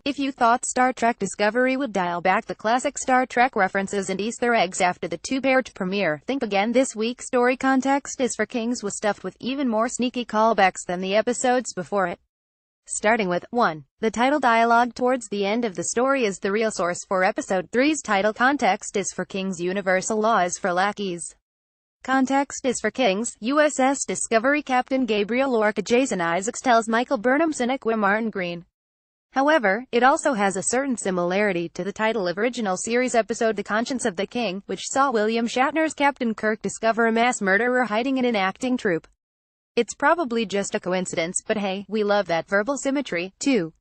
If you thought Star Trek Discovery would dial back the classic Star Trek references and Easter eggs after the two-part premiere, think again. This week's story Context is for Kings was stuffed with even more sneaky callbacks than the episodes before it. Starting with 1. The title dialogue towards the end of the story is the real source for Episode 3's title. Context is for Kings. Universal law is for lackeys. Context is for Kings. USS Discovery Captain Gabriel Lorca Jason Isaacs tells Michael Burnham Siniqua Martin Green. However, it also has a certain similarity to the title of original series episode The Conscience of the King, which saw William Shatner's Captain Kirk discover a mass murderer hiding in an acting troupe. It's probably just a coincidence, but hey, we love that verbal symmetry. 2.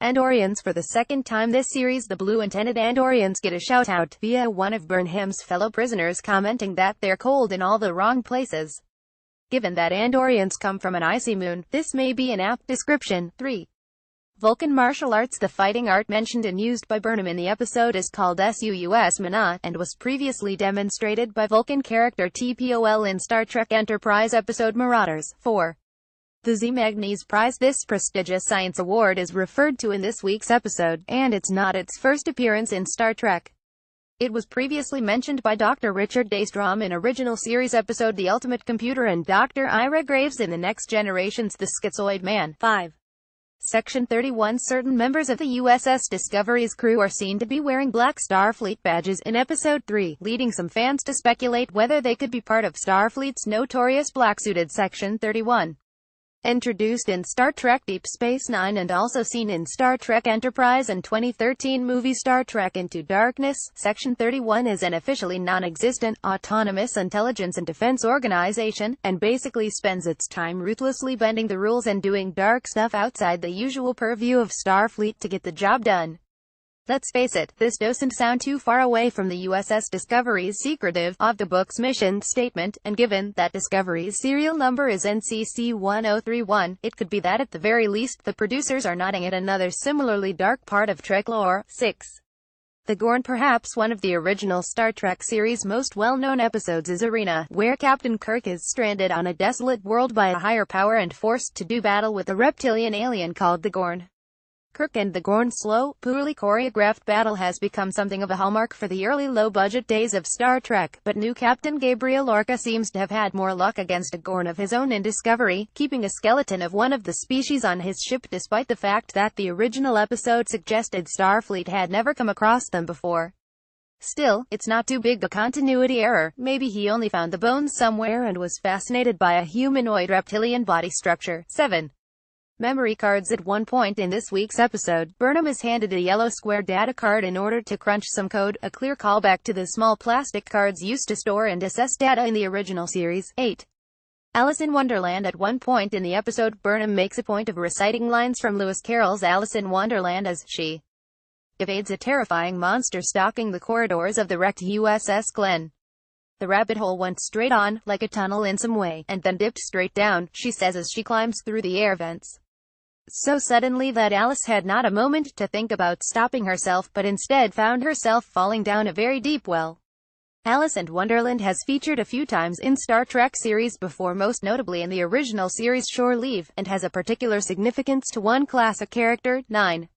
Andorians. For the second time this series, the blue and tinted Andorians get a shout-out via one of Burnham's fellow prisoners commenting that they're cold in all the wrong places. Given that Andorians come from an icy moon, this may be an apt description. 3. Vulcan martial arts. The fighting art mentioned and used by Burnham in the episode is called SUUS Mana, and was previously demonstrated by Vulcan character TPOL in Star Trek Enterprise episode Marauders. 4. The Z Magnus Prize. This prestigious science award is referred to in this week's episode, and it's not its first appearance in Star Trek. It was previously mentioned by Dr. Richard Daystrom in original series episode The Ultimate Computer and Dr. Ira Graves in The Next Generation's The Schizoid Man. 5. Section 31. Certain members of the USS Discovery's crew are seen to be wearing black Starfleet badges in Episode 3, leading some fans to speculate whether they could be part of Starfleet's notorious black-suited Section 31. Introduced in Star Trek Deep Space Nine and also seen in Star Trek Enterprise and 2013 movie Star Trek Into Darkness, Section 31 is an officially non-existent, autonomous intelligence and defense organization, and basically spends its time ruthlessly bending the rules and doing dark stuff outside the usual purview of Starfleet to get the job done. Let's face it, this doesn't sound too far away from the USS Discovery's secretive, off-the-books mission statement, and given that Discovery's serial number is NCC 1031, it could be that at the very least the producers are nodding at another similarly dark part of Trek lore. 6. The Gorn. Perhaps one of the original Star Trek series' most well-known episodes is Arena, where Captain Kirk is stranded on a desolate world by a higher power and forced to do battle with a reptilian alien called the Gorn. Kirk and the Gorn's slow, poorly choreographed battle has become something of a hallmark for the early low-budget days of Star Trek, but new Captain Gabriel Lorca seems to have had more luck against a Gorn of his own in Discovery, keeping a skeleton of one of the species on his ship despite the fact that the original episode suggested Starfleet had never come across them before. Still, it's not too big a continuity error. Maybe he only found the bones somewhere and was fascinated by a humanoid reptilian body structure. 7. Memory cards. At one point in this week's episode, Burnham is handed a yellow square data card in order to crunch some code, a clear callback to the small plastic cards used to store and assess data in the original series. 8. Alice in Wonderland. At one point in the episode, Burnham makes a point of reciting lines from Lewis Carroll's Alice in Wonderland as she evades a terrifying monster stalking the corridors of the wrecked USS Glenn. The rabbit hole went straight on, like a tunnel in some way, and then dipped straight down, she says as she climbs through the air vents. So suddenly that Alice had not a moment to think about stopping herself, but instead found herself falling down a very deep well. Alice in Wonderland has featured a few times in Star Trek series before, most notably in the original series Shore Leave, and has a particular significance to one classic character. 9.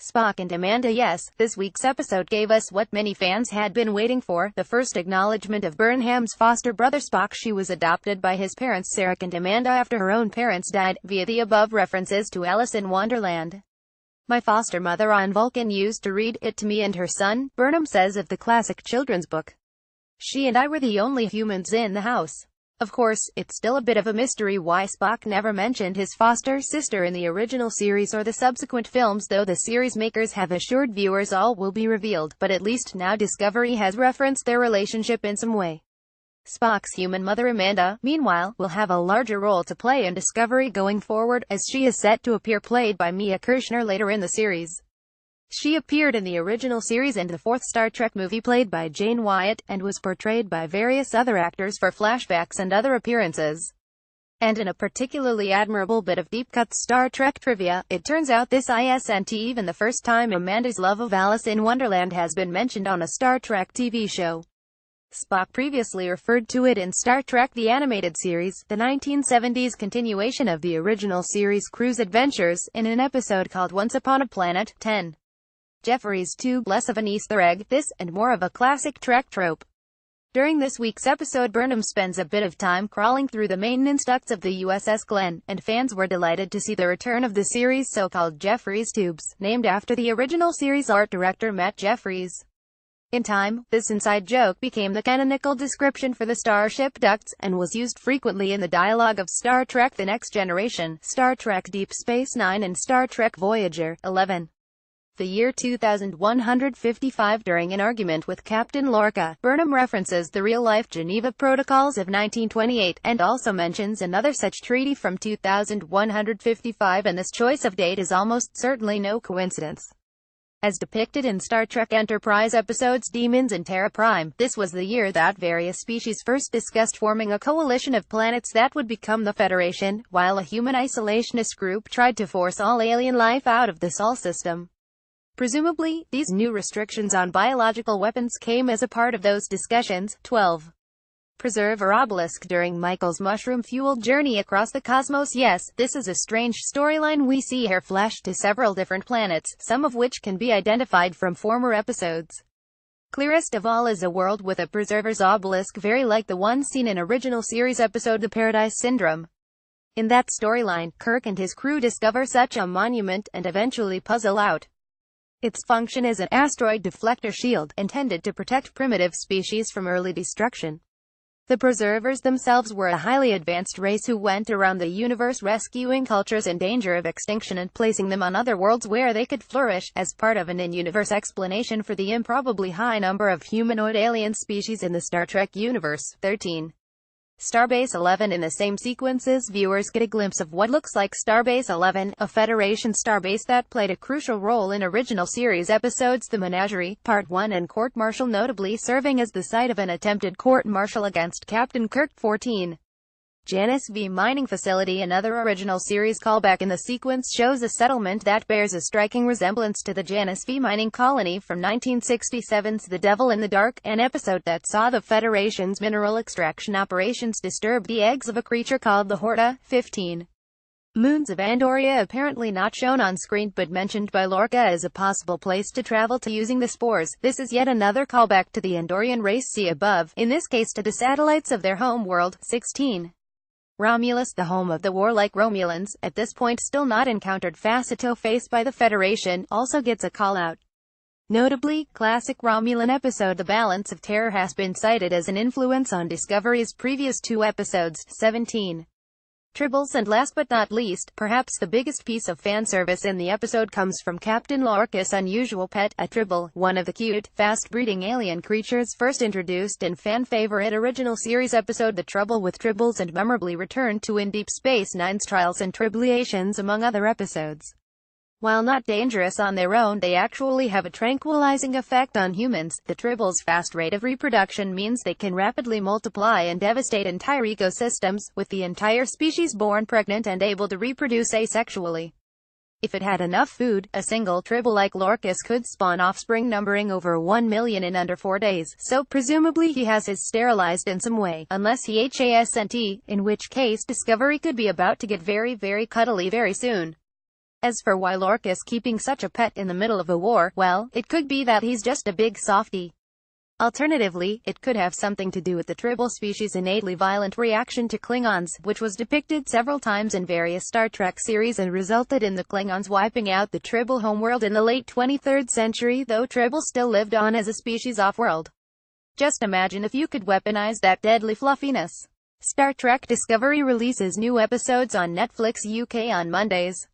Spock and Amanda. Yes, this week's episode gave us what many fans had been waiting for, the first acknowledgement of Burnham's foster brother Spock. She was adopted by his parents Sarek and Amanda after her own parents died, via the above references to Alice in Wonderland. My foster mother on Vulcan used to read it to me and her son, Burnham says of the classic children's book. She and I were the only humans in the house. Of course, it's still a bit of a mystery why Spock never mentioned his foster sister in the original series or the subsequent films, though the series makers have assured viewers all will be revealed, but at least now Discovery has referenced their relationship in some way. Spock's human mother Amanda, meanwhile, will have a larger role to play in Discovery going forward, as she is set to appear played by Mia Kirshner later in the series. She appeared in the original series and the fourth Star Trek movie played by Jane Wyatt, and was portrayed by various other actors for flashbacks and other appearances. And in a particularly admirable bit of deep-cut Star Trek trivia, it turns out this isn't even the first time Amanda's love of Alice in Wonderland has been mentioned on a Star Trek TV show. Spock previously referred to it in Star Trek the Animated Series, the 1970s continuation of the original series Cruise Adventures, in an episode called Once Upon a Planet. 10. Jefferies' tube, less of an Easter egg, this, and more of a classic Trek trope. During this week's episode, Burnham spends a bit of time crawling through the maintenance ducts of the USS Glenn, and fans were delighted to see the return of the series' so-called Jefferies tubes, named after the original series art director Matt Jefferies. In time, this inside joke became the canonical description for the starship ducts, and was used frequently in the dialogue of Star Trek The Next Generation, Star Trek Deep Space Nine and Star Trek Voyager. 11. The year 2155. During an argument with Captain Lorca, Burnham references the real-life Geneva Protocols of 1928, and also mentions another such treaty from 2155, and this choice of date is almost certainly no coincidence. As depicted in Star Trek Enterprise episodes Demons and Terra Prime, this was the year that various species first discussed forming a coalition of planets that would become the Federation, while a human isolationist group tried to force all alien life out of the Sol system. Presumably, these new restrictions on biological weapons came as a part of those discussions. 12. Preserver obelisk during Michael's mushroom-fueled journey across the cosmos. Yes, this is a strange storyline. We see hair flashed to several different planets, some of which can be identified from former episodes. Clearest of all is a world with a preserver's obelisk very like the one seen in original series episode The Paradise Syndrome. In that storyline, Kirk and his crew discover such a monument, and eventually puzzle out its function as an asteroid deflector shield, intended to protect primitive species from early destruction. The preservers themselves were a highly advanced race who went around the universe rescuing cultures in danger of extinction and placing them on other worlds where they could flourish, as part of an in-universe explanation for the improbably high number of humanoid alien species in the Star Trek universe. 13. Starbase 11. In the same sequences, viewers get a glimpse of what looks like Starbase 11, a Federation starbase that played a crucial role in original series episodes The Menagerie, Part 1 and Court Martial, notably serving as the site of an attempted court-martial against Captain Kirk. 14. Janus V mining facility. Another original series callback in the sequence shows a settlement that bears a striking resemblance to the Janus V mining colony from 1967's The Devil in the Dark, an episode that saw the Federation's mineral extraction operations disturb the eggs of a creature called the Horta. 15. Moons of Andoria. Apparently not shown on screen but mentioned by Lorca as a possible place to travel to using the spores. This is yet another callback to the Andorian race, see above, in this case to the satellites of their home world. 16. Romulus, the home of the warlike Romulans, at this point still not encountered Facito faced by the Federation, also gets a call-out. Notably, classic Romulan episode The Balance of Terror has been cited as an influence on Discovery's previous two episodes. 17. Tribbles. And last but not least, perhaps the biggest piece of fan service in the episode comes from Captain Lorca's unusual pet, a Tribble, one of the cute, fast-breeding alien creatures first introduced in fan-favorite original series episode The Trouble with Tribbles and memorably returned to in Deep Space Nine's Trials and Tribulations among other episodes. While not dangerous on their own, they actually have a tranquilizing effect on humans. The Tribbles' fast rate of reproduction means they can rapidly multiply and devastate entire ecosystems, with the entire species born pregnant and able to reproduce asexually. If it had enough food, a single Tribble like Lorcas could spawn offspring numbering over 1 million in under 4 days, so presumably he has his sterilized in some way, unless he hasn't, in which case Discovery could be about to get very cuddly very soon. As for why Lorca's keeping such a pet in the middle of a war, well, it could be that he's just a big softie. Alternatively, it could have something to do with the Tribble species' innately violent reaction to Klingons, which was depicted several times in various Star Trek series and resulted in the Klingons wiping out the Tribble homeworld in the late 23rd century, though Tribble still lived on as a species off-world. Just imagine if you could weaponize that deadly fluffiness. Star Trek Discovery releases new episodes on Netflix UK on Mondays.